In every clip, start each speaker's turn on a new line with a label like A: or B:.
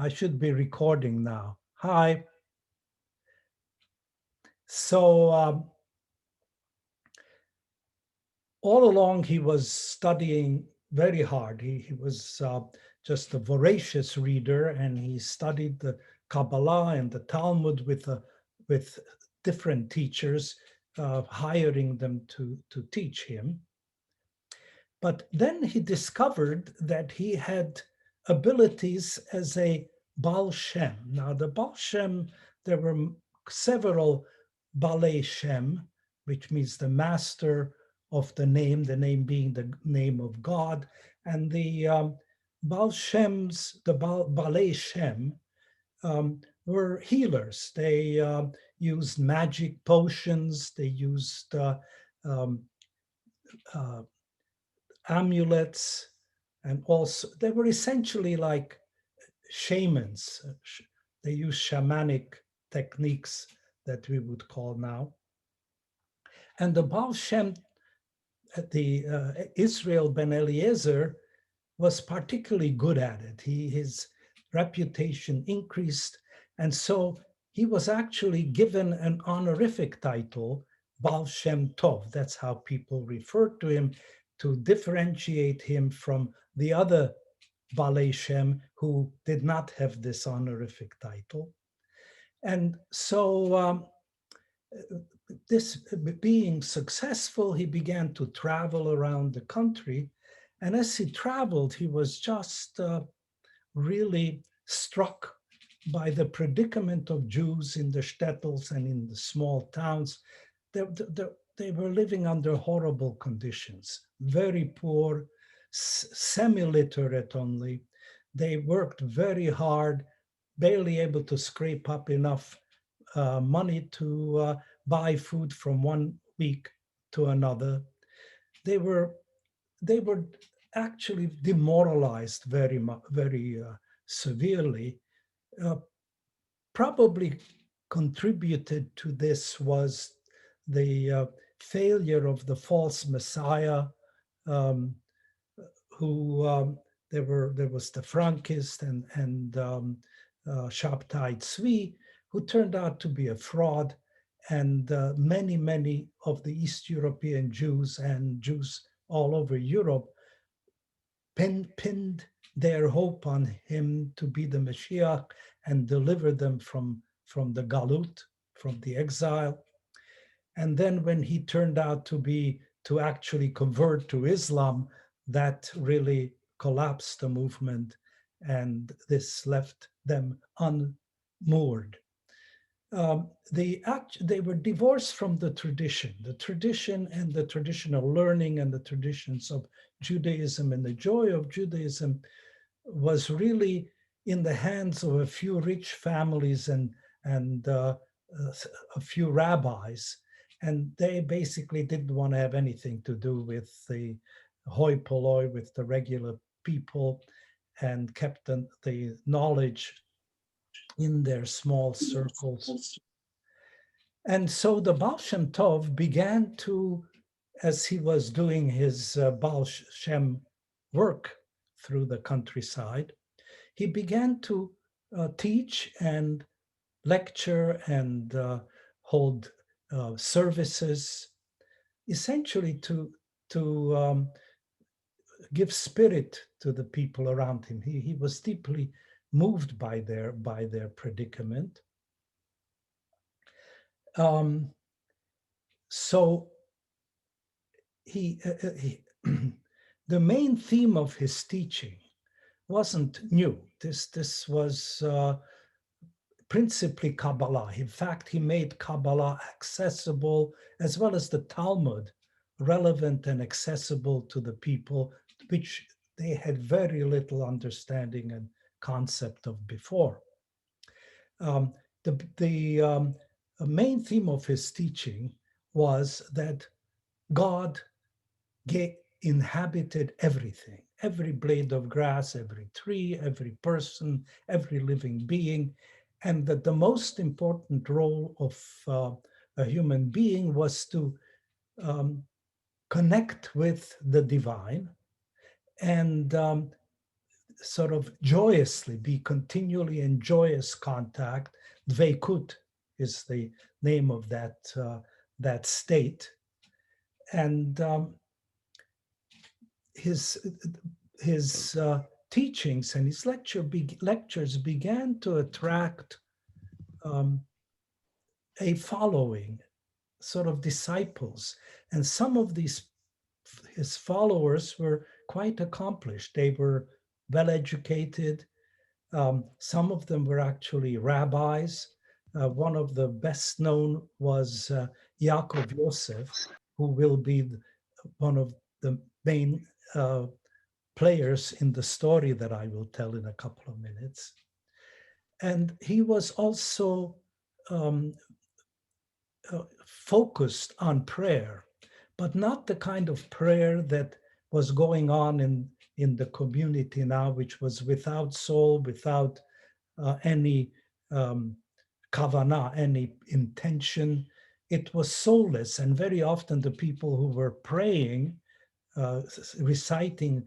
A: I should be recording now. Hi. So all along he was studying very hard. He was just a voracious reader, and he studied the Kabbalah and the Talmud with different teachers, hiring them to teach him. But then he discovered that he had abilities as a Baal Shem. Now, the Baal Shem, there were several Balei Shem, which means the master of the name being the name of God. And the Baal Shems, the Balei Shem, were healers. They used magic potions, they used um, uh, amulets, and also they were essentially like shamans. They use shamanic techniques that we would call now. And the Baal Shem, the Israel ben Eliezer, was particularly good at it. His reputation increased, and so he was actually given an honorific title, Baal Shem Tov. That's how people referred to him, to differentiate him from the other Balei Shem who did not have this honorific title. And so this being successful, he began to travel around the country. And as he traveled, he was just really struck by the predicament of Jews in the shtetls and in the small towns. They were living under horrible conditions, very poor, semi-literate only. They worked very hard, barely able to scrape up enough money to buy food from one week to another. They were actually demoralized very severely. Uh, Probably contributed to this was the failure of the false Messiah, um, who there was the Frankist and Shabtai Tzvi, who turned out to be a fraud, and many of the East European Jews and Jews all over Europe pinned their hope on him to be the Mashiach and deliver them from the Galut, from the exile. And then when he turned out to actually convert to Islam, that really collapsed the movement, and this left them unmoored. They were divorced from the tradition and the traditional learning and the traditions of Judaism, and the joy of Judaism was really in the hands of a few rich families and a few rabbis, and they basically didn't want to have anything to do with the hoi polloi, with the regular people, and kept the knowledge in their small circles. And so the Baal Shem Tov began to, as he was doing his Baal Shem work through the countryside, he began to teach and lecture and hold services, essentially to give spirit to the people around him. He was deeply moved by their predicament. So he the main theme of his teaching wasn't new. This was principally Kabbalah. In fact, he made Kabbalah accessible, as well as the Talmud, relevant and accessible to the people, which they had very little understanding and concept of before. The main theme of his teaching was that God inhabited everything, every blade of grass, every tree, every person, every living being, and that the most important role of a human being was to connect with the divine and sort of joyously, be continually in joyous contact. Dveikut is the name of that state. And his teachings and his lectures began to attract um, a following, sort of disciples. And some of his followers were quite accomplished. They were well educated. Some of them were actually rabbis. One of the best known was Yaakov Yosef, who will be one of the main players in the story that I will tell in a couple of minutes. And he was also um, focused on prayer, but not the kind of prayer that was going on in the community now, which was without soul, without any kavanah, any intention. It was soulless, and very often the people who were praying, reciting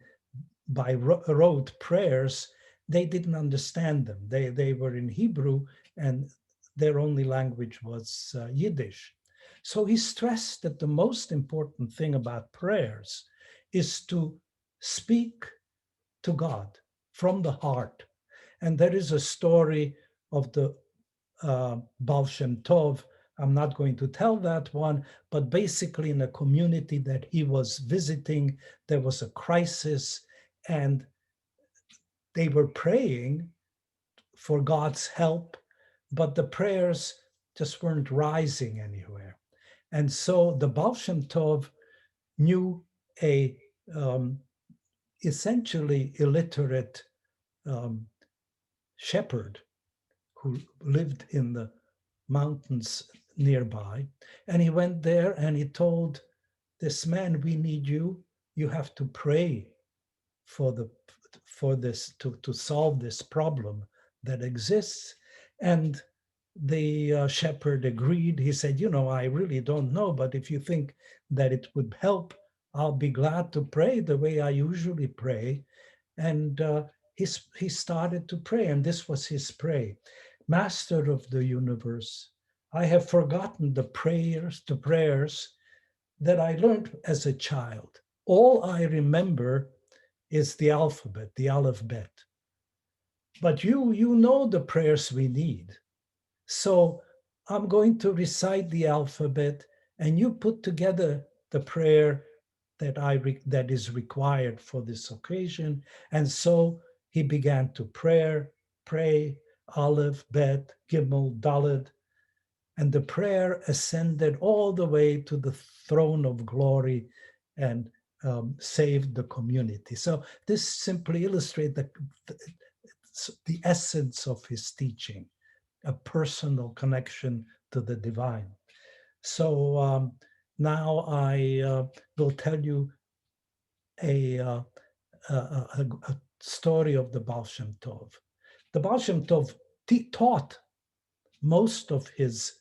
A: by rote prayers, they didn't understand them. They were in Hebrew, and their only language was Yiddish. So he stressed that the most important thing about prayers is to speak to God from the heart. And there is a story of the Baal Shem Tov. I'm not going to tell that one, but basically in a community that he was visiting, there was a crisis, and they were praying for God's help, but the prayers just weren't rising anywhere. And so the Baal Shem Tov knew a essentially illiterate shepherd who lived in the mountains nearby. And he went there and he told this man, we need you. You have to pray for this to solve this problem that exists. And the shepherd agreed. He said, I really don't know, but if you think that it would help, I'll be glad to pray the way I usually pray. And he started to pray, and this was his prayer. Master of the universe, I have forgotten the prayers that I learned as a child. All I remember is the alphabet, the Aleph Bet. But you know the prayers we need. So I'm going to recite the alphabet, and you put together the prayer that is required for this occasion. And so he began to pray, Aleph, Bet, Gimel, Dalet, and the prayer ascended all the way to the throne of glory and saved the community. So this simply illustrates the essence of his teaching, a personal connection to the divine. So now I will tell you a story of the Baal Shem Tov. The Baal Shem Tov taught most of his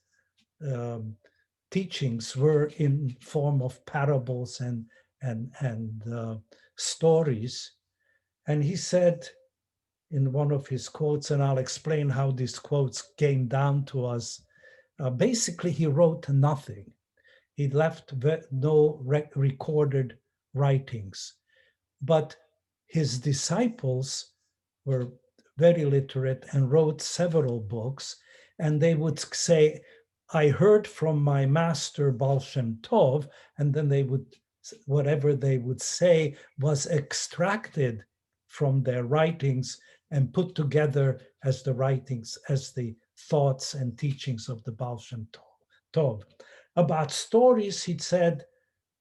A: teachings were in form of parables and stories. And he said in one of his quotes, and I'll explain how these quotes came down to us, basically he wrote nothing. He left no recorded writings. But his disciples were very literate and wrote several books, and they would say, I heard from my master Baal Shem Tov, and then whatever they would say was extracted from their writings and put together as the thoughts and teachings of the Baal Shem Tov. About stories, he said,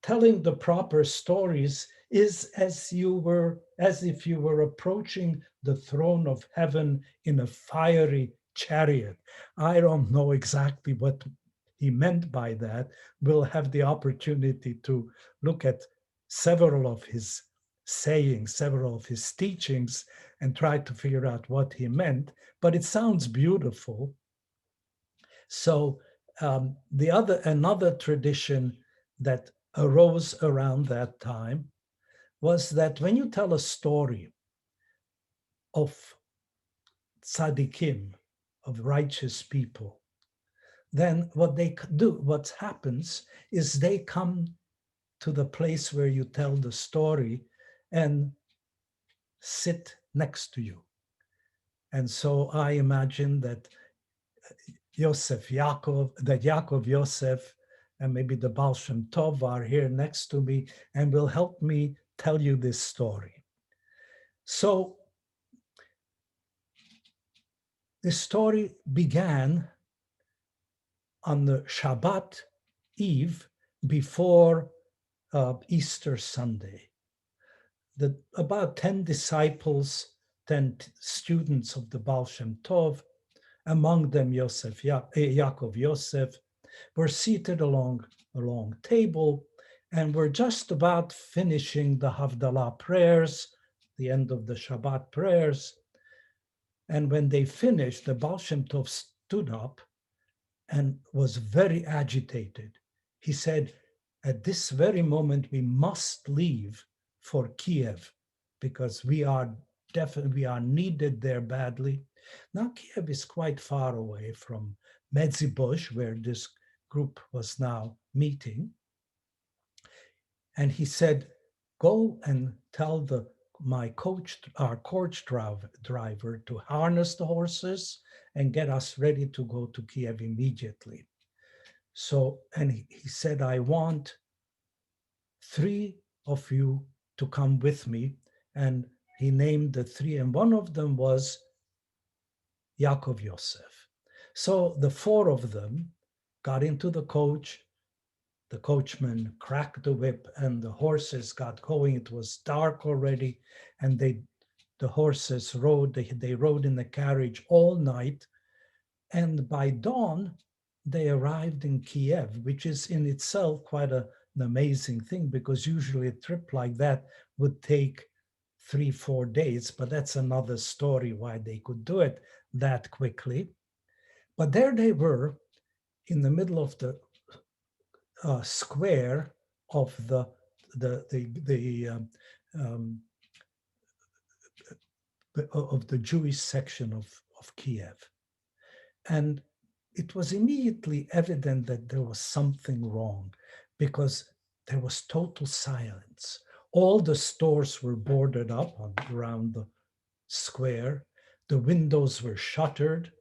A: telling the proper stories is as if you were approaching the throne of heaven in a fiery chariot. I don't know exactly what he meant by that. We'll have the opportunity to look at several of his sayings, several of his teachings, and try to figure out what he meant. But it sounds beautiful. So another tradition that arose around that time was that when you tell a story, of tzaddikim, of righteous people, then what they do, what happens is they come to the place where you tell the story and sit next to you. And so I imagine that Yaakov, Yosef, and maybe the Baal Shem Tov are here next to me and will help me tell you this story. So the story began on the Shabbat Eve before Easter Sunday. About 10 disciples, 10 students of the Baal Shem Tov, among them Yaakov Yosef, were seated along a long table and were just about finishing the Havdalah prayers, the end of the Shabbat prayers. And when they finished, the Baal Shem Tov stood up and was very agitated. He said, at this very moment, we must leave for Kiev because we are needed there badly. Now, Kiev is quite far away from Medzibosh, where this group was now meeting. And he said, go and tell our coach driver to harness the horses and get us ready to go to Kiev immediately. So, and he said, I want 3 of you to come with me. And he named the 3, and one of them was Yaakov Yosef. So the 4 of them got into the coach. The coachman cracked the whip and the horses got going. It was dark already, and the horses rode. They rode in the carriage all night. And by dawn, they arrived in Kiev, which is in itself quite an amazing thing, because usually a trip like that would take 3-4 days, but that's another story why they could do it that quickly. But there they were in the middle of the square of the Jewish section of Kiev. And it was immediately evident that there was something wrong because there was total silence. All the stores were boarded up around the square. The windows were shuttered.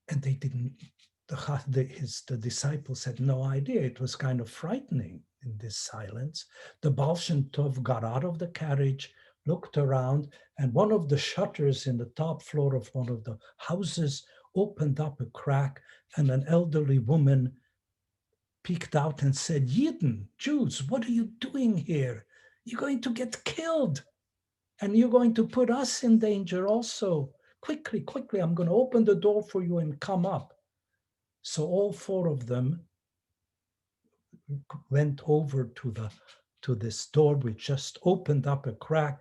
A: And they didn't, the disciples had no idea. It was kind of frightening in this silence. The Baal Shem Tov got out of the carriage, looked around, and one of the shutters in the top floor of one of the houses opened up a crack, and an elderly woman peeked out and said, Yidden, Jews, what are you doing here? You're going to get killed, and you're going to put us in danger also. Quickly, quickly, I'm going to open the door for you and come up. So all 4 of them went over to this door, which just opened up a crack.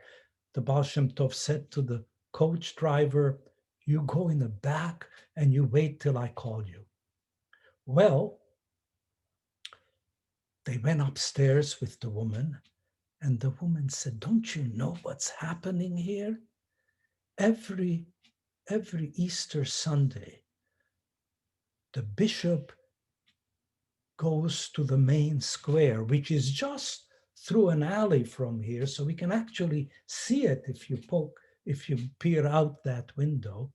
A: The Baal Shem Tov said to the coach driver, you go in the back and you wait till I call you. Well, they went upstairs with the woman, and the woman said, don't you know what's happening here? Every Easter Sunday, the bishop goes to the main square, which is just through an alley from here, so we can actually see it if you peer out that window.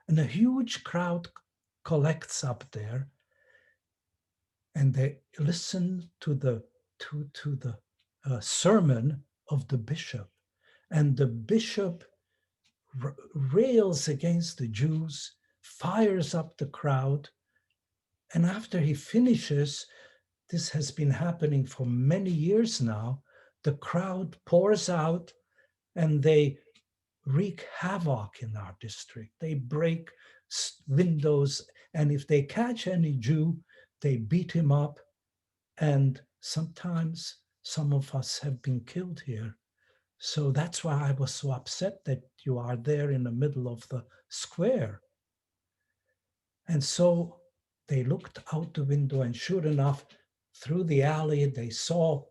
A: And a huge crowd collects up there, and they listen to the sermon of the bishop. And the bishop rails against the Jews, fires up the crowd, and after he finishes, this has been happening for many years now, the crowd pours out and they wreak havoc in our district. They break windows, and if they catch any Jew, they beat him up. And sometimes some of us have been killed here. So that's why I was so upset that you are there in the middle of the square. And so they looked out the window, and sure enough, through the alley, they saw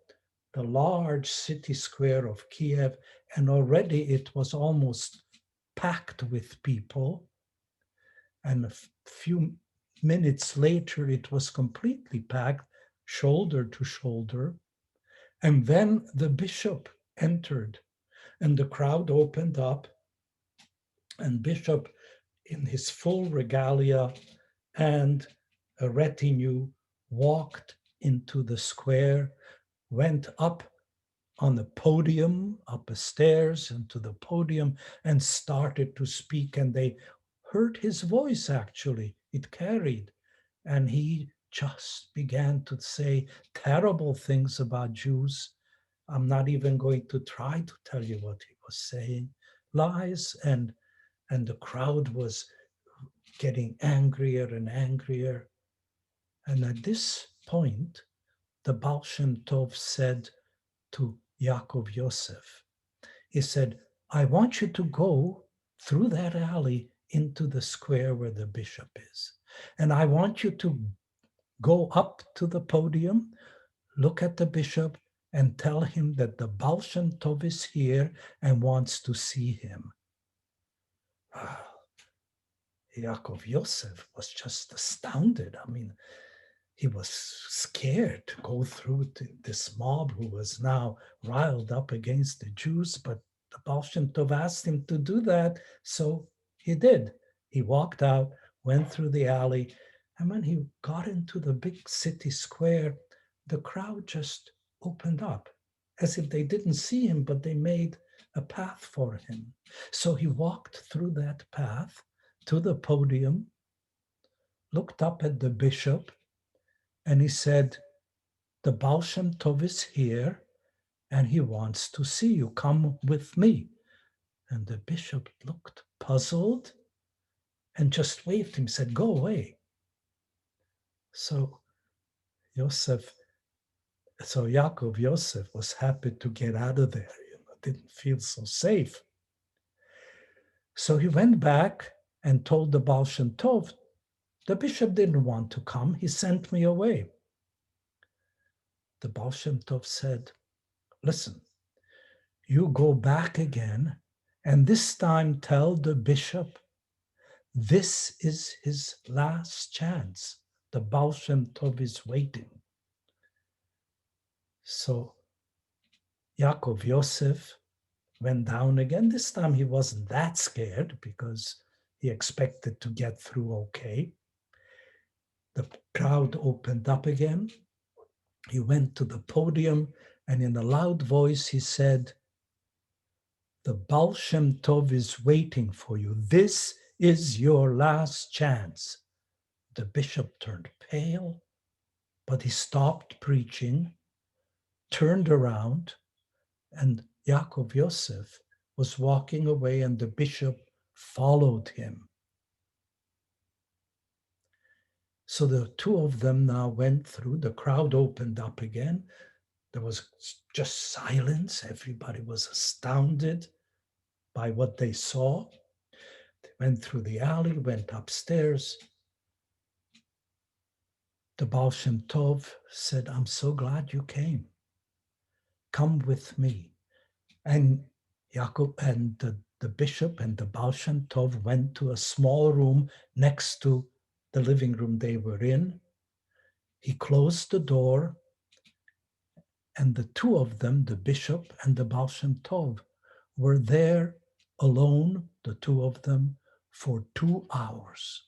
A: the large city square of Kiev, and already it was almost packed with people. And a few minutes later, it was completely packed, shoulder to shoulder. And then the bishop entered, and the crowd opened up, and Bishop, in his full regalia and a retinue, walked into the square, went up on the podium, up the stairs into the podium, and started to speak. And they heard his voice, actually. It carried. And he just began to say terrible things about Jews. I'm not even going to try to tell you what he was saying. Lies, and the crowd was getting angrier and angrier. And at this point, the Baal Shem Tov said to Yaakov Yosef, he said, I want you to go through that alley into the square where the bishop is. And I want you to go up to the podium, look at the bishop, and tell him that the Baal Shem Tov is here and wants to see him. Yaakov Yosef was just astounded. I mean, he was scared to go through this mob who was now riled up against the Jews, but the Baal Shem Tov asked him to do that, so he did. He walked out, went through the alley, and when he got into the big city square, the crowd just opened up, as if they didn't see him, but they made a path for him. So he walked through that path to the podium, looked up at the bishop, and he said, the Baal Shem Tov is here and he wants to see you. Come with me. And the bishop looked puzzled and just waved him, said, go away. So Yaakov Yosef was happy to get out of there, didn't feel so safe. So he went back and told the Baal Shem Tov, the bishop didn't want to come, he sent me away. The Baal Shem Tov said, listen, you go back again, and this time tell the bishop, this is his last chance. The Baal Shem Tov is waiting. So Yaakov Yosef went down again. This time he wasn't that scared because he expected to get through okay. The crowd opened up again. He went to the podium, and in a loud voice he said, the Baal Shem Tov is waiting for you. This is your last chance. The bishop turned pale, but he stopped preaching, turned around, and Yaakov Yosef was walking away, and the bishop followed him. So the two of them now went through. The crowd opened up again. There was just silence. Everybody was astounded by what they saw. They went through the alley, went upstairs. The Baal Shem Tov said, I'm so glad you came. Come with me. And Yaakov and the bishop and the Baal Shem Tov went to a small room next to the living room they were in. He closed the door, and the two of them, the bishop and the Baal Shem Tov, were there alone, the two of them, for 2 hours.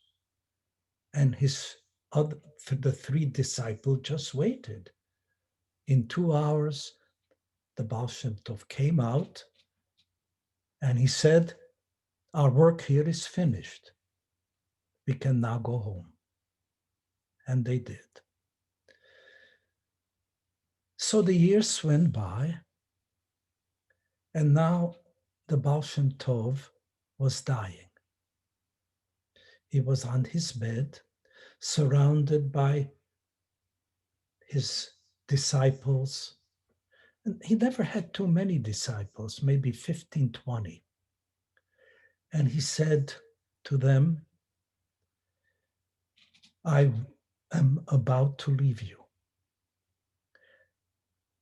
A: And the three disciples just waited. In 2 hours, the Baal Shem Tov came out and he said, our work here is finished. We can now go home. And they did. So the years went by, and now the Baal Shem Tov was dying. He was on his bed, surrounded by his disciples. And he never had too many disciples, maybe 15, 20. And he said to them, I am about to leave you.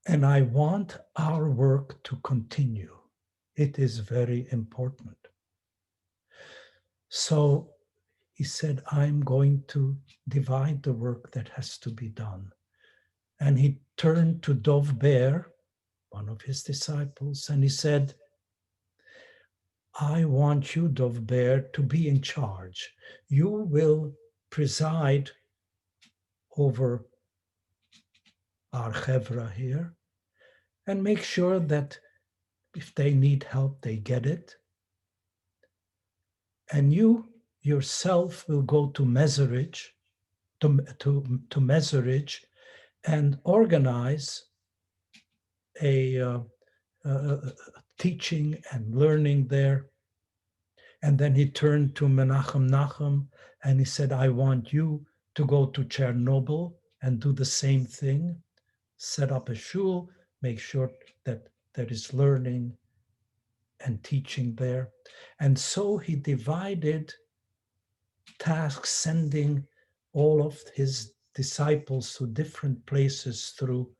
A: And I want our work to continue. It is very important. So he said, I'm going to divide the work that has to be done. And he turned to Dov Ber, one of his disciples, and he said, I want you, Dov Ber, to be in charge. You will preside over our chevra here and make sure that if they need help, they get it. And you yourself will go to Meserich, to Meserich, and organize a teaching and learning there. And then he turned to Menachem Nachum and he said, I want you to go to Chernobyl and do the same thing, set up a shul, make sure that there is learning and teaching there. And so he divided tasks, sending all of his disciples to different places through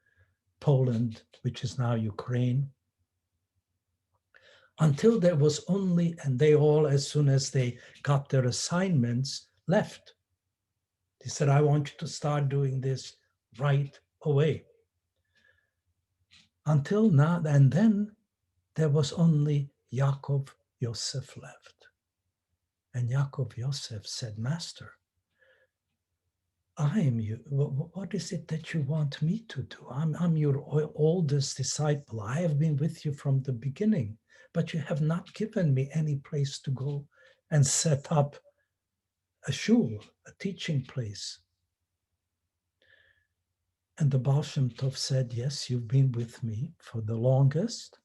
A: Poland, which is now Ukraine, until there was only, and they all, as soon as they got their assignments, left. He said, I want you to start doing this right away. Until now, and then there was only Yaakov Yosef left. And Yaakov Yosef said, Master, I am you. What is it that you want me to do? I'm your oldest disciple. I have been with you from the beginning, but you have not given me any place to go and set up a shul, a teaching place. And the Baal Shem Tov said, yes, you've been with me for the longest.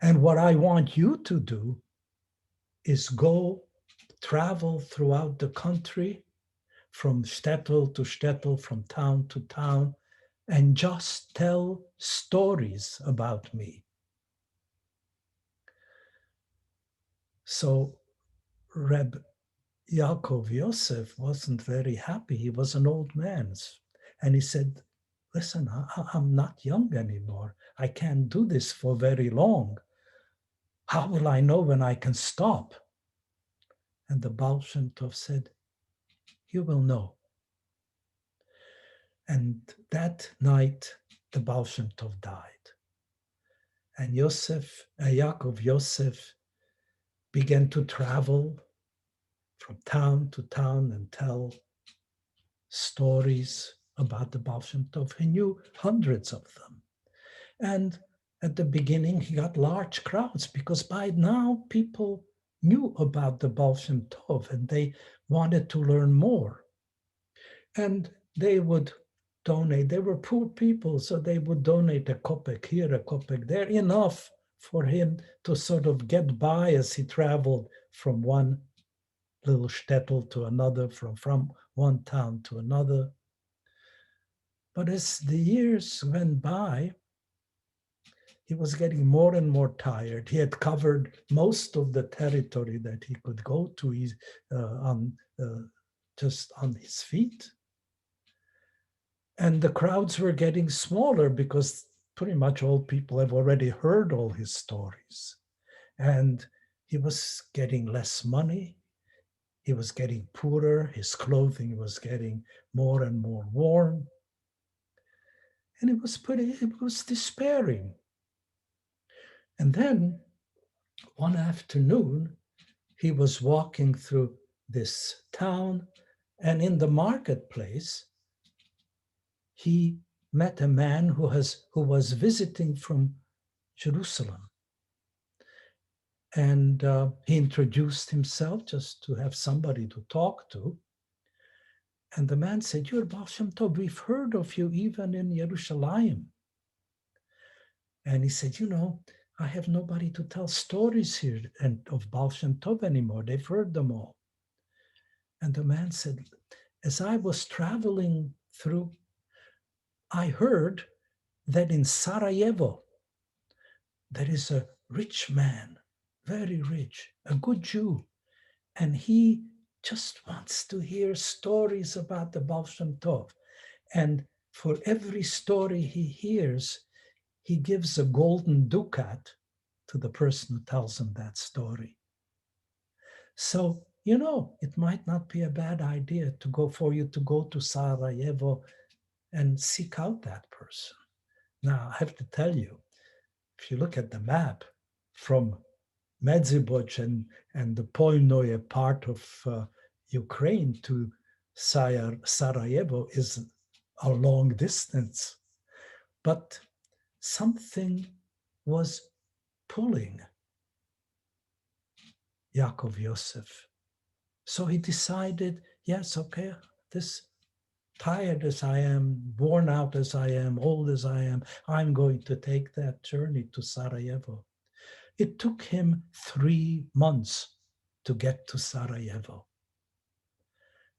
A: And what I want you to do is go travel throughout the country, from shtetl to shtetl, from town to town, and just tell stories about me. So Reb Yaakov Yosef wasn't very happy. He was an old man. And he said, listen, I'm not young anymore. I can't do this for very long. How will I know when I can stop? And the Baal Shem Tov said, you will know. And that night, the Baal Shem Tov died. And Yaakov Yosef began to travel from town to town and tell stories about the Baal Shem Tov. He knew hundreds of them. And at the beginning, he got large crowds because by now people knew about the Baal Shem Tov and they wanted to learn more. And they would donate. They were poor people, so they would donate a kopek here, a kopek there, enough for him to sort of get by as he traveled from one little shtetl to another, from one town to another. But as the years went by, he was getting more and more tired. He had covered most of the territory that he could go to just on his feet. And the crowds were getting smaller because pretty much all people have already heard all his stories. And he was getting less money. He was getting poorer. His clothing was getting more and more worn. And it was despairing. And then one afternoon, he was walking through this town, and in the marketplace, he met a man who was visiting from Jerusalem. And he introduced himself just to have somebody to talk to. And the man said, you're Baal Shem Tov, we've heard of you even in Yerushalayim. And he said, I have nobody to tell stories here and of Baal Shem Tov anymore. They've heard them all. And the man said, as I was traveling through, I heard that in Sarajevo, there is a rich man, very rich, a good Jew, and he just wants to hear stories about the Baal Shem Tov. And for every story he hears, he gives a golden ducat to the person who tells him that story. So, it might not be a bad idea for you to go to Sarajevo and seek out that person. Now, I have to tell you, if you look at the map from Medzhibozh and the Polnoye part of Ukraine to Sarajevo is a long distance. But something was pulling Yaakov Yosef. So he decided, yes, okay, this tired as I am, worn out as I am, old as I am, I'm going to take that journey to Sarajevo. It took him 3 months to get to Sarajevo.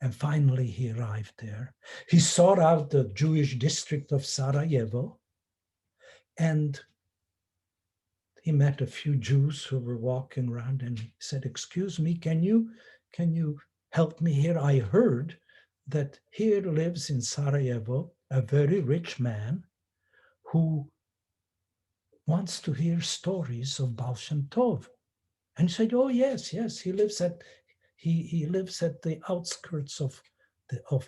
A: And finally, he arrived there. He sought out the Jewish district of Sarajevo, and he met a few Jews who were walking around, and he said, "Excuse me, can you help me here? I heard that here lives in Sarajevo a very rich man who wants to hear stories of Baal Shem Tov." And he said, "Oh, yes, he lives at the outskirts of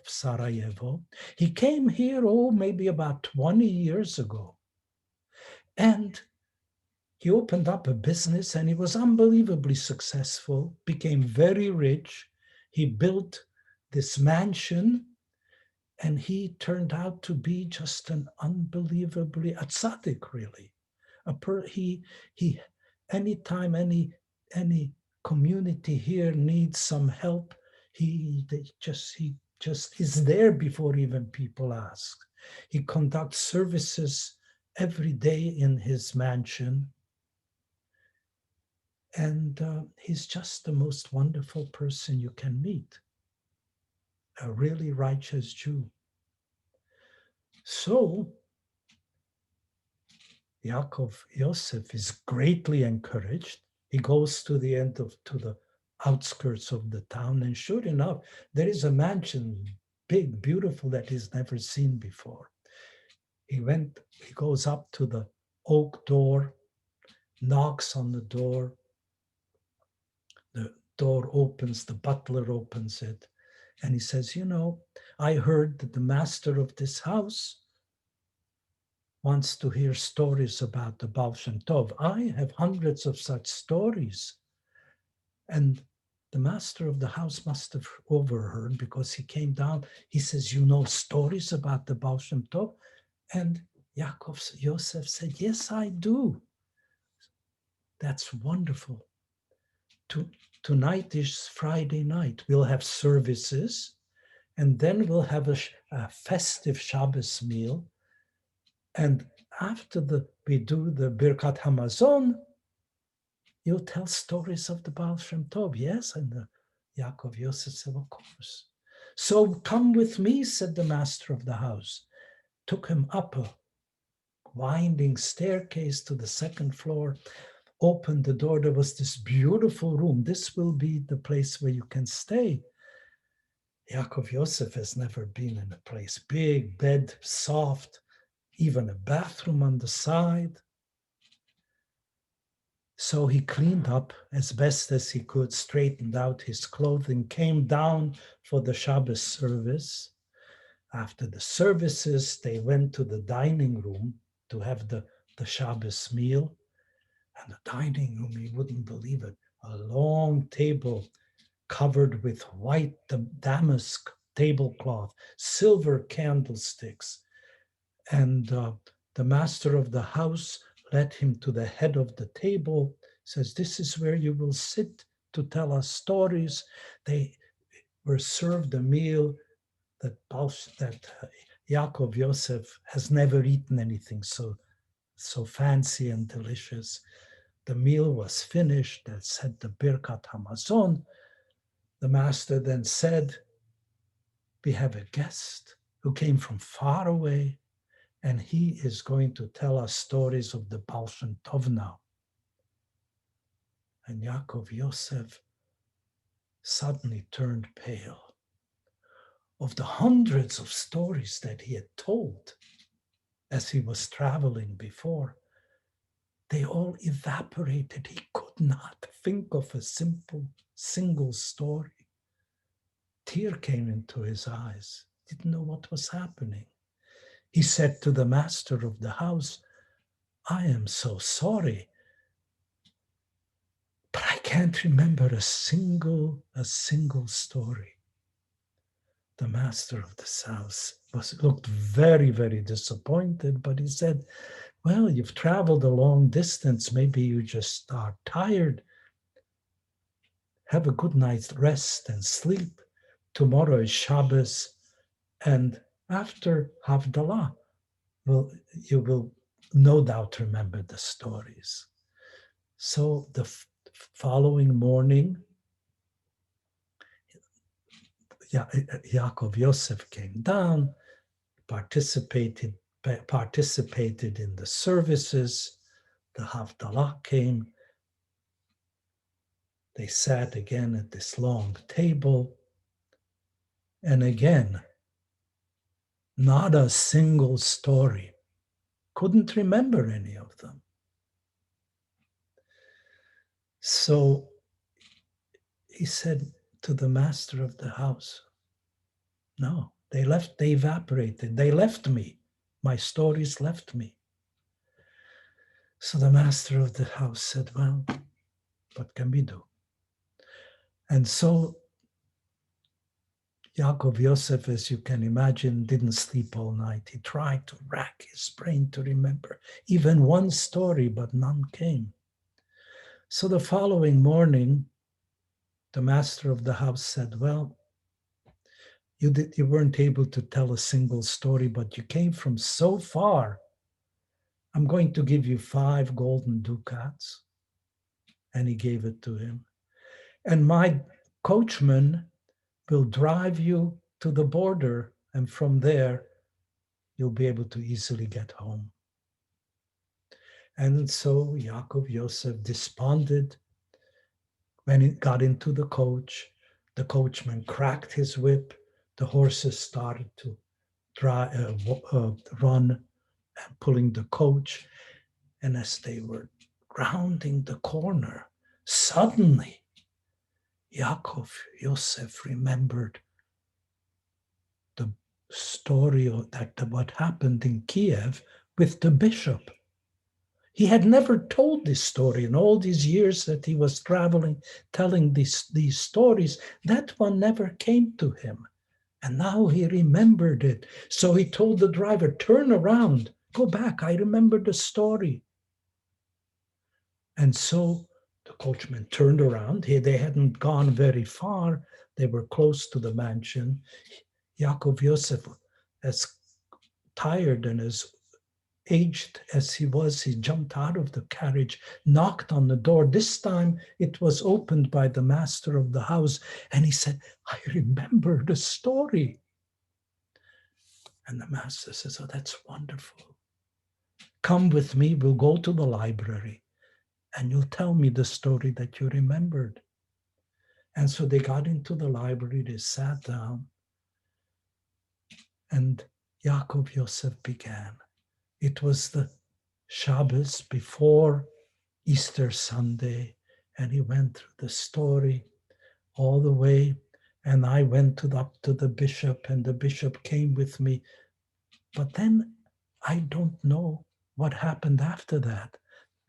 A: Sarajevo. He came here, maybe about 20 years ago. And he opened up a business and he was unbelievably successful, became very rich. He built this mansion and he turned out to be just an unbelievably a tzaddik, really. He anytime any community here needs some help, he just is there before even people ask. He conducts services every day in his mansion. And he's just the most wonderful person you can meet, a really righteous Jew." So Yaakov Yosef is greatly encouraged. He goes to the outskirts of the town, and sure enough, there is a mansion, big, beautiful, that he's never seen before. He goes up to the oak door, knocks on the door. The door opens, the butler opens it, and he says, "I heard that the master of this house wants to hear stories about the Baal Shem Tov. I have hundreds of such stories." And the master of the house must have overheard, because he came down. He says, "Stories about the Baal Shem Tov?" And Yaakov Yosef said, "Yes, I do." "That's wonderful. Tonight is Friday night. We'll have services, and then we'll have a festive Shabbos meal. And after we do the Birkat Hamazon, you'll tell stories of the Baal Shem Tov." "Yes." And Yaakov Yosef said, "Of course." "So come with me," said the master of the house. Took him up a winding staircase to the second floor, opened the door. There was this beautiful room. "This will be the place where you can stay." Yaakov Yosef has never been in a place. Big bed, soft, even a bathroom on the side. So he cleaned up as best as he could, straightened out his clothing, came down for the Shabbos service. After the services, they went to the dining room to have the Shabbos meal. And the dining room, you wouldn't believe it, a long table covered with white damask tablecloth, silver candlesticks. And the master of the house led him to the head of the table, says, "This is where you will sit to tell us stories." They were served a meal that Yaakov Yosef has never eaten anything so fancy and delicious. The meal was finished. That said the Birkat Hamazon. The master then said, "We have a guest who came from far away, and he is going to tell us stories of the Baal Shem Tov now." And Yaakov Yosef suddenly turned pale. Of the hundreds of stories that he had told as he was traveling before, they all evaporated. He could not think of a single story. Tear came into his eyes. Didn't know what was happening. He said to the master of the house, I am so sorry, but I can't remember a single story. The master of the house looked very, very disappointed, but he said, well, you've traveled a long distance. Maybe you just are tired. Have a good night's rest and sleep. Tomorrow is Shabbos, and after Havdalah, you will no doubt remember the stories. So the following morning, Yaakov Yosef came down, participated in the services. The Havdalah came. They sat again at this long table. And again, not a single story. Couldn't remember any of them. So he said to the master of the house, no, they evaporated. They left me. My stories left me. So the master of the house said, well, what can we do? And so Yaakov Yosef, as you can imagine, didn't sleep all night. He tried to rack his brain to remember even one story, but none came. So the following morning, the master of the house said, well, you weren't able to tell a single story, but you came from so far. I'm going to give you 5 golden ducats. And he gave it to him. And my coachman will drive you to the border, and from there, you'll be able to easily get home. And so Yaakov Yosef desponded when he got into the coach. The coachman cracked his whip. The horses started to run and pulling the coach. And as they were rounding the corner, suddenly Yaakov Yosef remembered the story of what happened in Kiev with the bishop. He had never told this story in all these years that he was traveling, telling these stories. That one never came to him. And now he remembered it. So he told the driver, turn around, go back. I remember the story. And so the coachman turned around. They hadn't gone very far. They were close to the mansion. Yaakov Yosef, as tired and as aged as he was, he jumped out of the carriage, knocked on the door. This time it was opened by the master of the house. And he said, I remember the story. And the master says, oh, that's wonderful. Come with me. We'll go to the library and you'll tell me the story that you remembered. And so they got into the library. They sat down. And Yaakov Yosef began. It was the Shabbos before Easter Sunday, and he went through the story all the way, and I went up to the bishop, and the bishop came with me. But then I don't know what happened after that.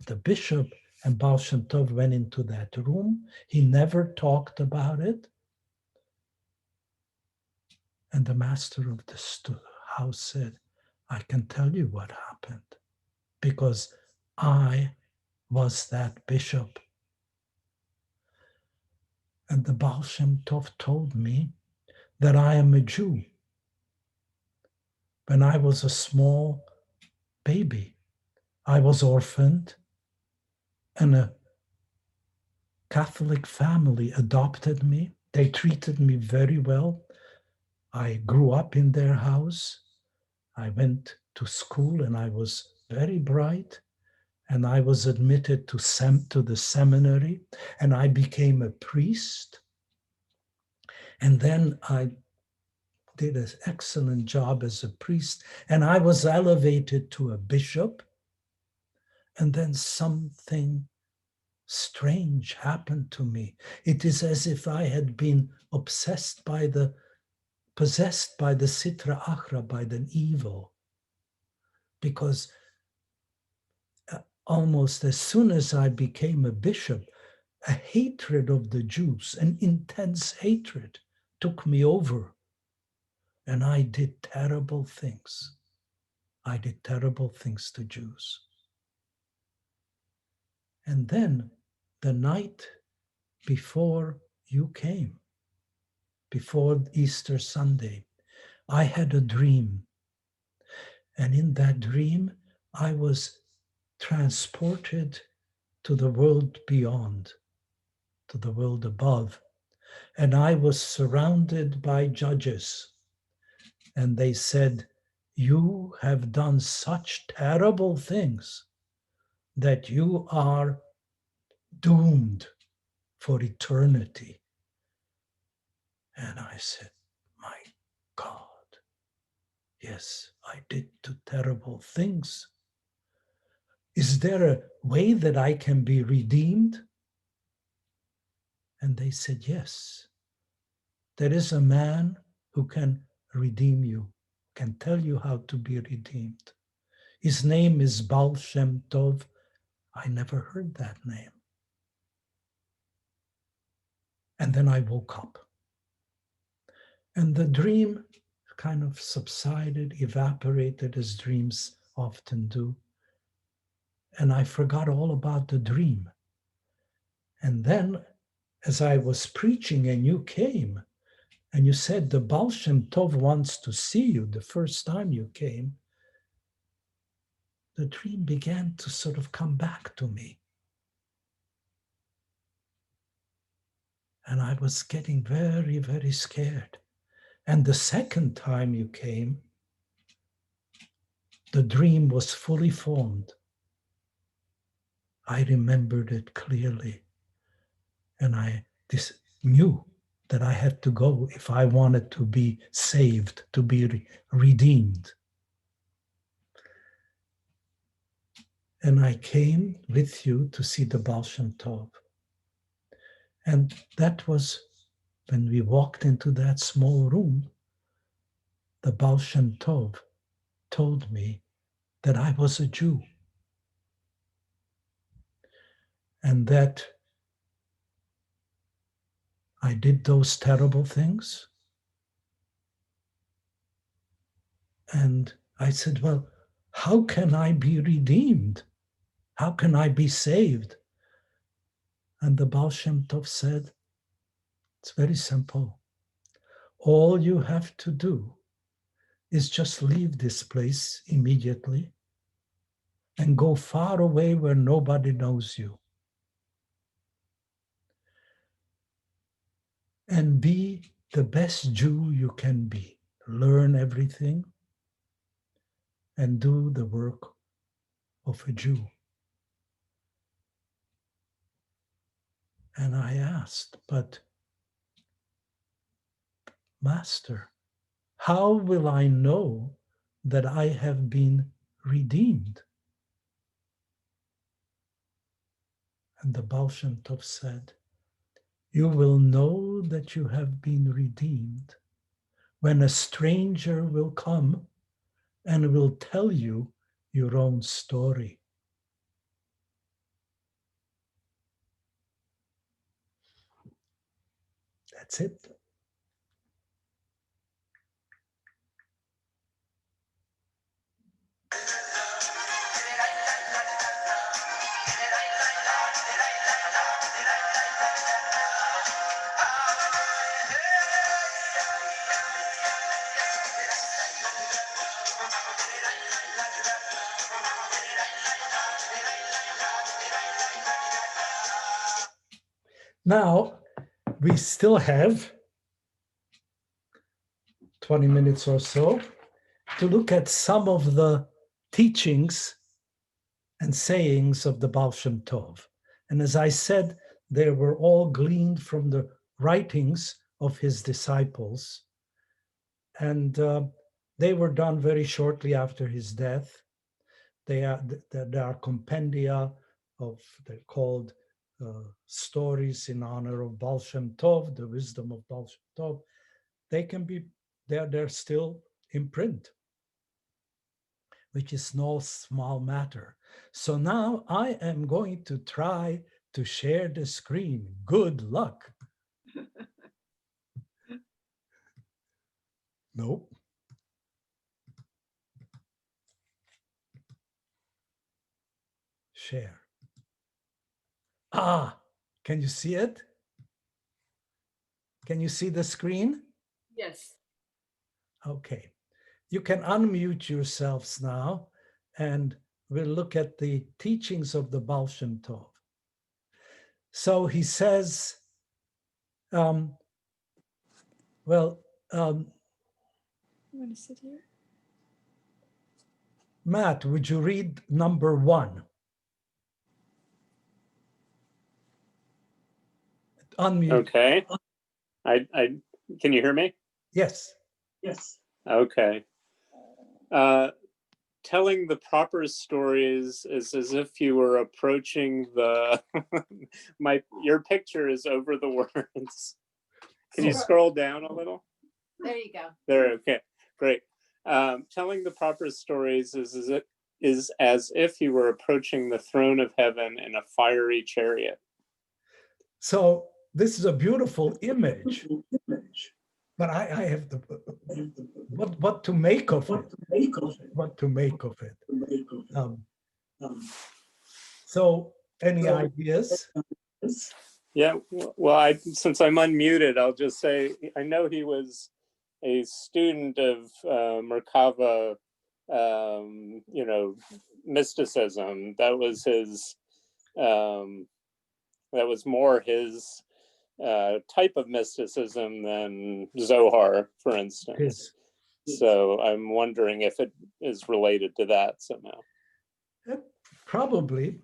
A: The bishop and Baal Shem Tov went into that room. He never talked about it. And the master of the house said, I can tell you what happened because I was that bishop. And the Baal Shem Tov told me that I am a Jew. When I was a small baby, I was orphaned, and a Catholic family adopted me. They treated me very well. I grew up in their house. I went to school and I was very bright. And I was admitted to the seminary, and I became a priest. And then I did an excellent job as a priest, and I was elevated to a bishop. And then something strange happened to me. It is as if I had been possessed by the Sitra Achra, by the evil. Because almost as soon as I became a bishop, a hatred of the Jews, an intense hatred, took me over. And I did terrible things. I did terrible things to Jews. And then the night before you came, before Easter Sunday, I had a dream. And in that dream, I was transported to the world beyond, to the world above. And I was surrounded by judges. And they said, "You have done such terrible things that you are doomed for eternity." And I said, "My God, yes, I did do terrible things. Is there a way that I can be redeemed?" And they said, "Yes, there is a man who can redeem you, can tell you how to be redeemed. His name is Baal Shem Tov." I never heard that name. And then I woke up. And the dream kind of subsided, evaporated, as dreams often do. And I forgot all about the dream. And then, as I was preaching and you came, and you said, "The Baal Shem Tov wants to see you," the first time you came, the dream began to sort of come back to me. And I was getting very, very scared. And the second time you came, the dream was fully formed. I remembered it clearly. And I knew that I had to go if I wanted to be saved, to be redeemed. And I came with you to see the Baal Shem Tov. And that was when we walked into that small room, the Baal Shem Tov told me that I was a Jew and that I did those terrible things. And I said, "Well, how can I be redeemed? How can I be saved?" And the Baal Shem Tov said, "It's very simple. All you have to do is just leave this place immediately and go far away where nobody knows you. And be the best Jew you can be. Learn everything and do the work of a Jew." And I asked, "But Master, how will I know that I have been redeemed?" And the Baal Shem Tov said, "You will know that you have been redeemed when a stranger will come and will tell you your own story." That's it. Now, we still have 20 minutes or so to look at some of the teachings and sayings of the Baal Shem Tov. And as I said, they were all gleaned from the writings of his disciples. And they were done very shortly after his death. There are compendia of, they're called stories in honor of Baal Shem Tov, the wisdom of Baal Shem Tov. They can be, they're still in print, which is no small matter. So now I am going to try to share the screen. Good luck. Nope. Share. Ah, can you see it? Can you see the screen?
B: Yes.
A: Okay. You can unmute yourselves now, and we'll look at the teachings of the Baal Shem Tov. So he says, you want to sit here? Matt, would you read number 1? Unmute.
C: Okay. I can you hear me?
A: Yes.
C: Yes. Okay. Telling the proper stories is as if you were approaching the your picture is over the words. Can you scroll down a little?
B: There you go.
C: There, okay, great. Telling the proper stories is as if you were approaching the throne of heaven in a fiery chariot.
A: So this is a beautiful image, but I have the what to make of it. What to make of it. So any ideas?
C: Yeah, well, since I'm unmuted, I'll just say I know he was a student of Merkava, mysticism. That was his. That was more his type of mysticism than Zohar, for instance. So I'm wondering if it is related to that somehow.
A: Probably.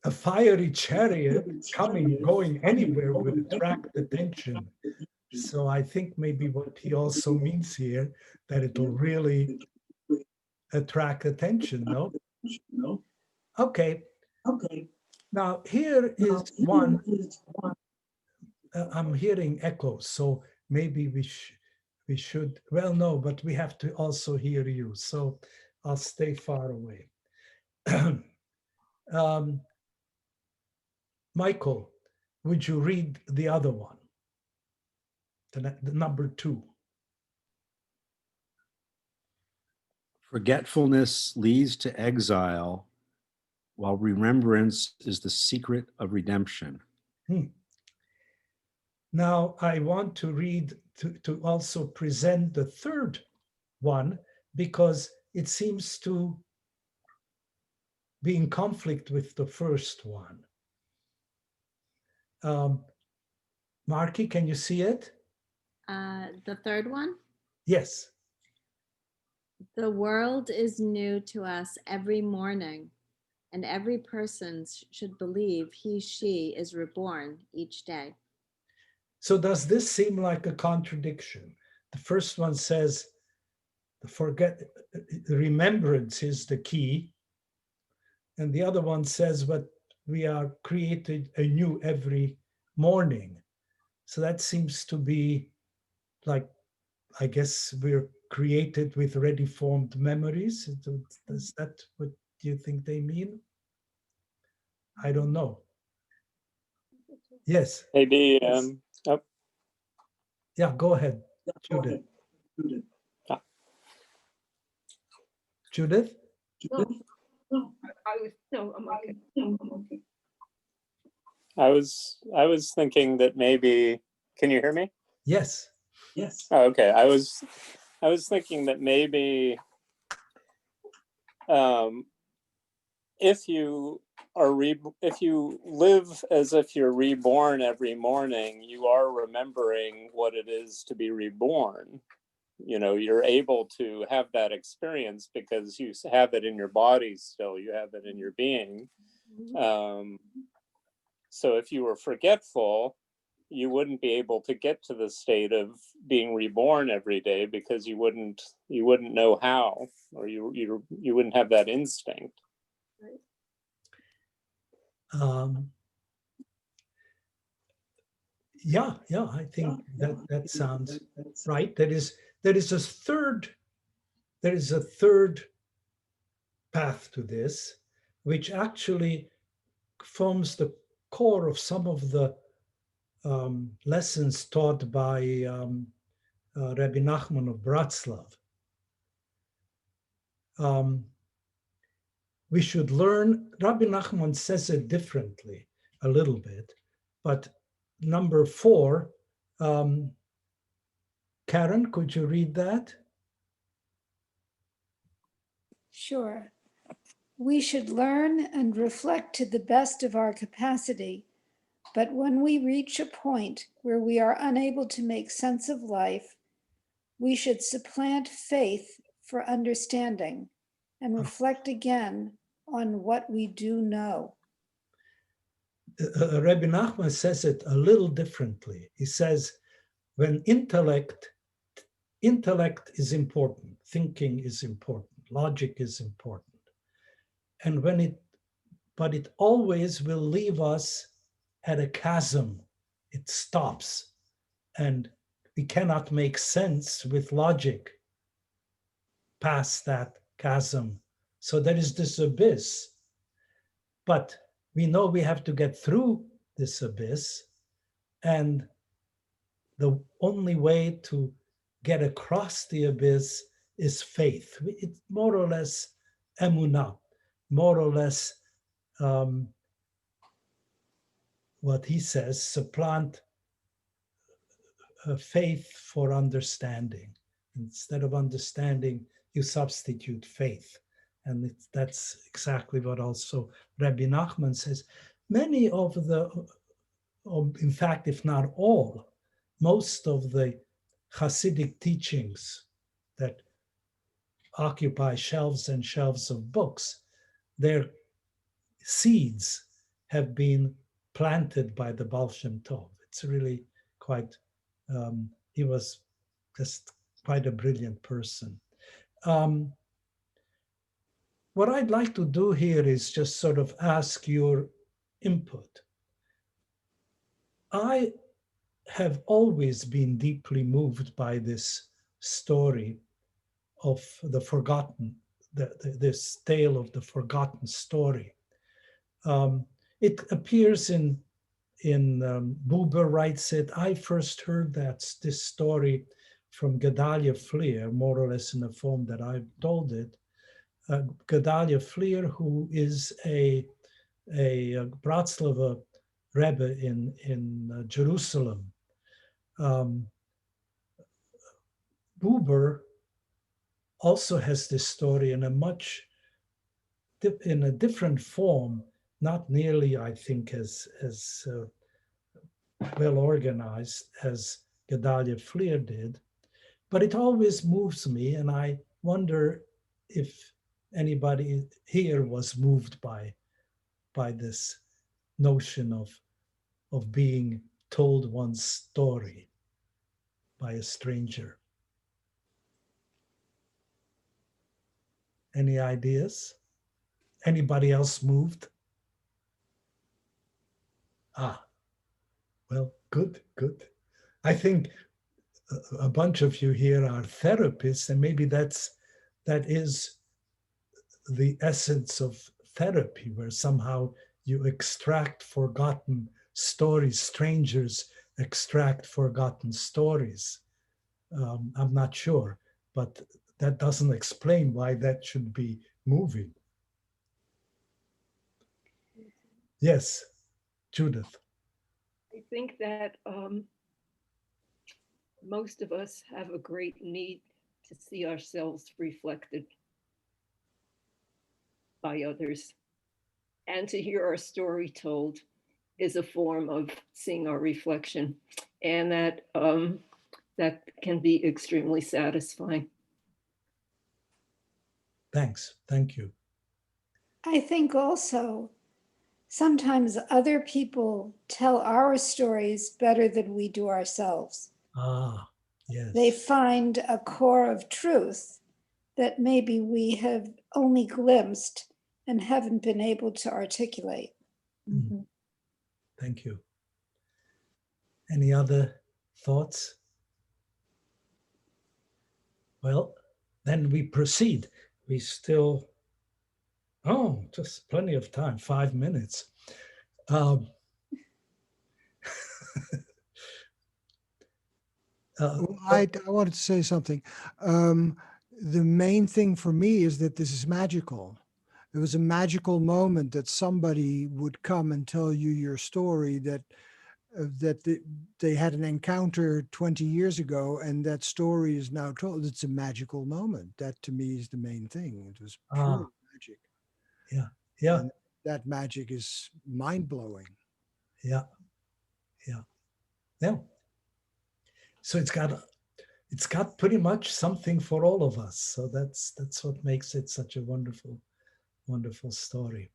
A: A fiery chariot going anywhere would attract attention. So I think maybe what he also means here, that it'll really attract attention, no? Okay. Now here is one. I'm hearing echoes, so maybe we should, well, no, but we have to also hear you. So I'll stay far away. Michael, would you read the other one? The number 2.
D: Forgetfulness leads to exile, while remembrance is the secret of redemption.
A: Now I want to read, to also present the third one, because it seems to be in conflict with the first one. Marky, can you see it?
E: The third one?
A: Yes.
E: The world is new to us every morning, and every person should believe he, she is reborn each day.
A: So does this seem like a contradiction? The first one says, remembrance is the key. And the other one says, but we are created anew every morning. So that seems to be like, I guess we're created with ready formed memories. Is that what you think they mean? I don't know. Yes.
C: Maybe,
A: Yeah, go ahead, Judith. Judith?
B: I'm okay.
C: I was thinking that maybe, can you hear me?
A: Yes.
C: Oh, okay. I was thinking that maybe if you live as if you're reborn every morning, you are remembering what it is to be reborn. You're able to have that experience because you have it in your body still, you have it in your being. So if you were forgetful, you wouldn't be able to get to the state of being reborn every day because you wouldn't know how, or you wouldn't have that instinct.
A: Yeah, I think that sounds right. There is a third path to this, which actually forms the core of some of the lessons taught by Rabbi Nachman of Bratslav. We should learn, Rabbi Nachman says it differently a little bit, but number 4, Karen, could you read that?
F: Sure. We should learn and reflect to the best of our capacity, but when we reach a point where we are unable to make sense of life, we should supplant faith for understanding and reflect again on what we do know.
A: Rabbi Nachman says it a little differently. He says, when intellect is important, thinking is important, logic is important, and but it always will leave us at a chasm. It stops, and we cannot make sense with logic past that chasm. So there is this abyss, but we know we have to get through this abyss, and the only way to get across the abyss is faith. It's more or less emunah, more or less what he says, supplant faith for understanding. Instead of understanding, you substitute faith. And that's exactly what also Rabbi Nachman says. Many of in fact, if not all, most of the Chasidic teachings that occupy shelves and shelves of books, their seeds have been planted by the Baal Shem Tov. It's really quite, he was just quite a brilliant person. What I'd like to do here is just sort of ask your input. I have always been deeply moved by this story of the forgotten, this tale of the forgotten story. It appears in Buber writes it. I first heard this story from Gedalia Fleer, more or less in the form that I've told it. Gedalia Fleer, who is a Bratslava Rebbe in Jerusalem. Buber also has this story in a different form, not nearly, I think, as well organized as Gedalia Fleer did, but it always moves me, and I wonder if anybody here was moved by this notion of being told one's story by a stranger. Any ideas? Anybody else moved? Well, good. I think a bunch of you here are therapists, and maybe that is the essence of therapy, where somehow you extract forgotten stories, strangers extract forgotten stories. I'm not sure, but that doesn't explain why that should be moving. Yes, Judith.
B: I think that most of us have a great need to see ourselves reflected by others, and to hear our story told is a form of seeing our reflection, and that can be extremely satisfying.
A: Thanks. Thank you.
F: I think also Sometimes other people tell our stories better than we do ourselves.
A: Ah,
F: They
A: yes.
F: find a core of truth that maybe we have only glimpsed and haven't been able to articulate.
A: Mm. Thank you. Any other thoughts? Well, then we proceed. We still, oh, just plenty of time, 5 minutes. Um,
G: Well, I wanted to say something. The main thing for me is that this is magical. It was a magical moment that somebody would come and tell you your story that they had an encounter 20 years ago, and that story is now told. It's a magical moment. That to me is the main thing. It was pure magic.
A: yeah, yeah,
G: And that magic is mind-blowing.
A: yeah, yeah, yeah. So it's got pretty much something for all of us. So that's what makes it such a wonderful, wonderful story.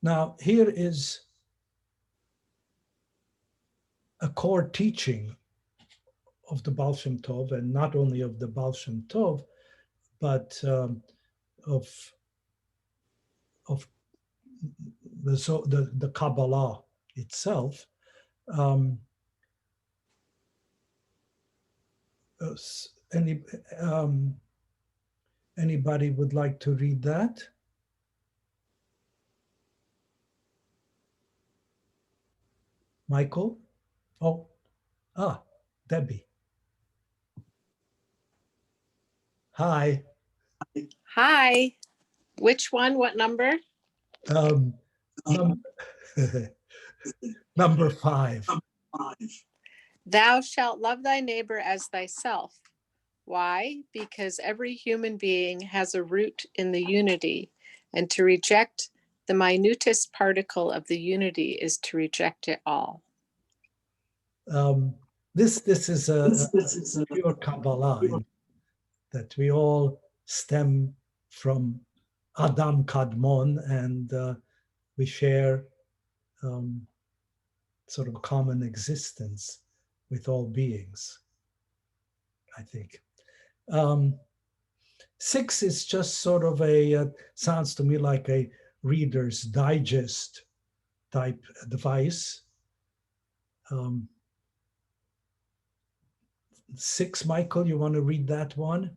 A: Now here is a core teaching of the Baal Shem Tov, and not only of the Baal Shem Tov, but of the Kabbalah itself. Um, any anybody would like to read that? Michael? Oh, Debbie. Hi.
H: Hi. Which one? What number?
A: Um, num- number 5.
H: Thou shalt love thy neighbor as thyself. Why? Because every human being has a root in the unity, and to reject the minutest particle of the unity is to reject it all.
A: This is a pure Kabbalah, that we all stem from Adam Kadmon, and we share sort of common existence with all beings, I think. 6 is just sort of sounds to me like a Reader's Digest type device. 6, Michael, you want to read that one?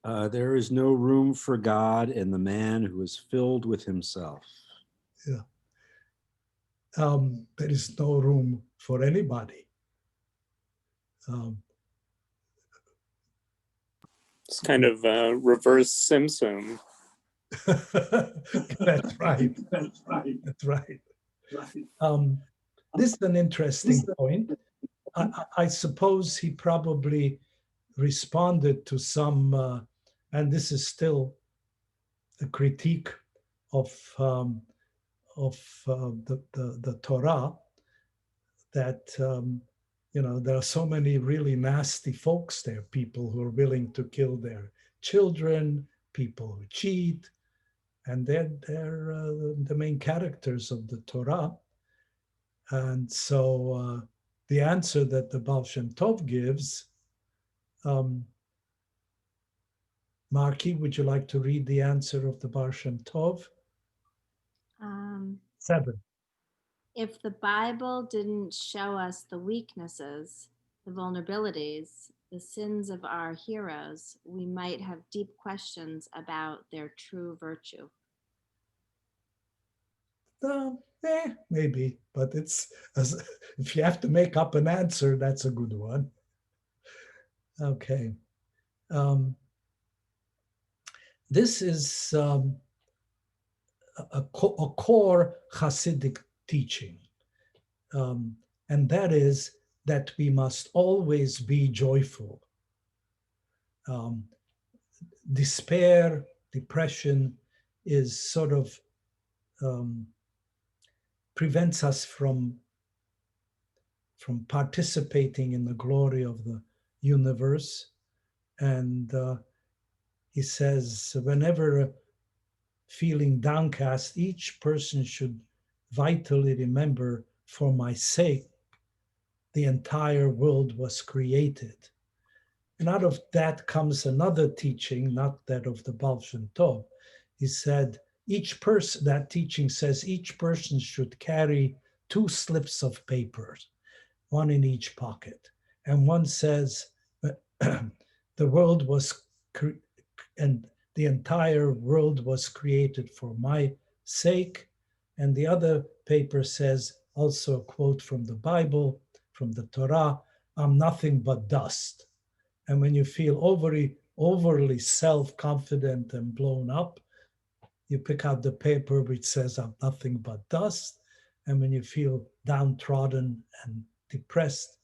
D: There is no room for God in the man who is filled with himself.
A: Yeah. There is no room for anybody.
C: It's kind of reverse Simpson.
A: That's right. That's right. This is an interesting point. I suppose he probably responded to some, and this is still a critique of the Torah, that there are so many really nasty folks there, people who are willing to kill their children, people who cheat, and they're the main characters of the Torah. And so the answer that the Baal Shem Tov gives, Marky, would you like to read the answer of the Baal Shem Tov? 7.
E: If the Bible didn't show us the weaknesses, the vulnerabilities, the sins of our heroes, we might have deep questions about their true virtue.
A: Maybe, but if you have to make up an answer, that's a good one. Okay. This is a core Chasidic teaching, and that is that we must always be joyful. Despair, depression is sort of prevents us from participating in the glory of the universe, and he says, whenever feeling downcast, each person should vitally remember, for my sake, the entire world was created. And out of that comes another teaching, not that of the Baal Shem Tov. He said, each person, that teaching says each person should carry 2 slips of paper, one in each pocket. And one says, the world was, and the entire world was created for my sake. And the other paper says, also a quote from the Bible, from the Torah, I'm nothing but dust. And when you feel overly self-confident and blown up, you pick out the paper which says, I'm nothing but dust. And when you feel downtrodden and depressed,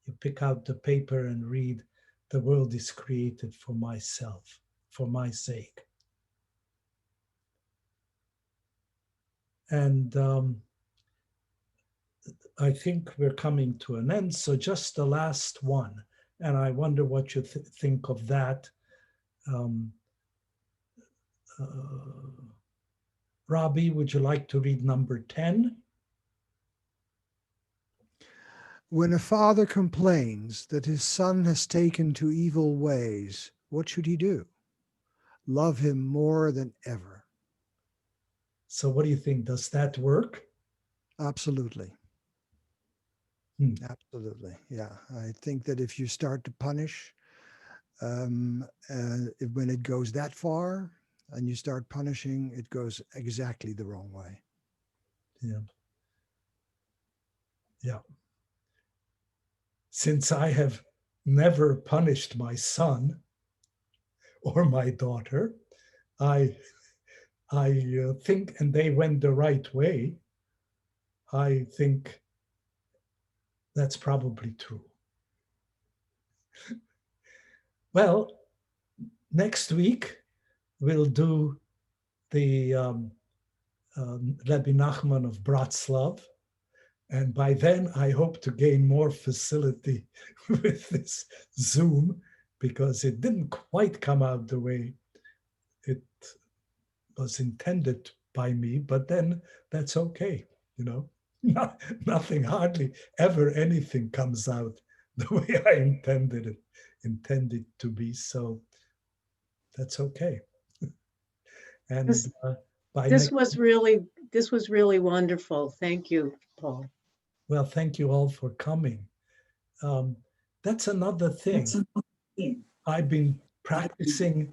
A: you pick out the paper and read, the world is created for myself, for my sake. And I think we're coming to an end. So just the last one. And I wonder what you think of that. Robbie, would you like to read number 10?
G: When a father complains that his son has taken to evil ways, what should he do? Love him more than ever.
A: So what do you think? Does that work?
G: Absolutely. Absolutely. Yeah. I think that if you start to punish, when it goes that far and you start punishing, it goes exactly the wrong way.
A: Yeah. Yeah. Since I have never punished my son or my daughter, I think, and they went the right way, I think that's probably true. Well, next week we'll do the Rabbi Nachman of Bratslav. And by then, I hope to gain more facility with this Zoom, because it didn't quite come out the way it was intended by me, but then that's okay, you know. Nothing, hardly ever anything comes out the way I intended to be. So that's okay. And by
I: This
A: next,
I: was really wonderful. Thank you, Paul.
A: well, thank you all for coming. That's another thing. I've been practicing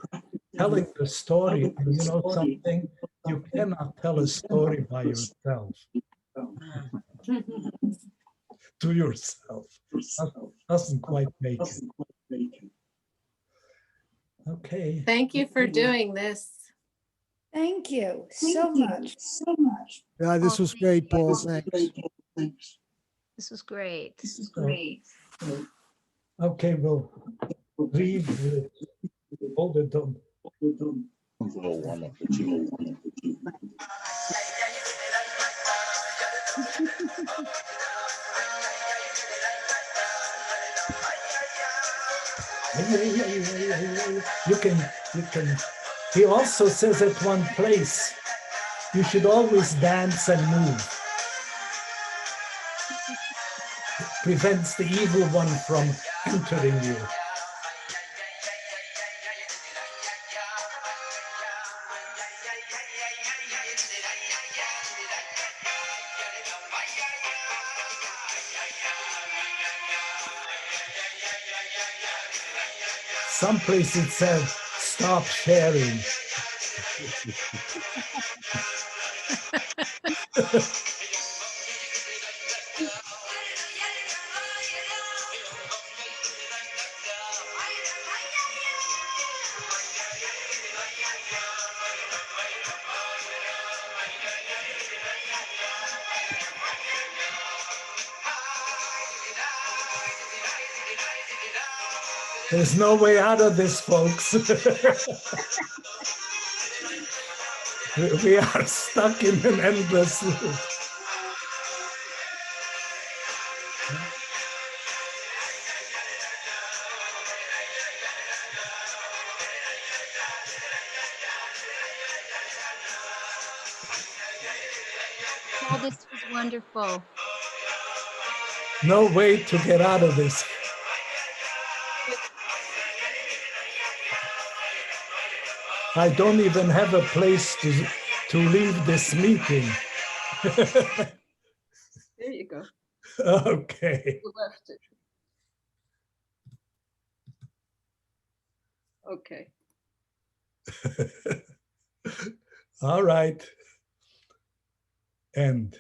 A: telling the story. And you know something? You cannot tell a story by yourself, to yourself. Doesn't quite make it. Okay.
H: Thank you for doing this.
F: Thank you so much.
G: Yeah, this was great, Paul. Thanks.
E: This was great.
A: Okay, we'll leave. Hold it down. You can. He also says at one place, you should always dance and move. It prevents the evil one from entering you. Some place it said, stop sharing. There's no way out of this, folks. We are stuck in an endless loop.
E: Oh, this was wonderful.
A: No way to get out of this. I don't even have a place to leave this meeting.
B: There you go.
A: Okay.
B: You left it. Okay.
A: All right. And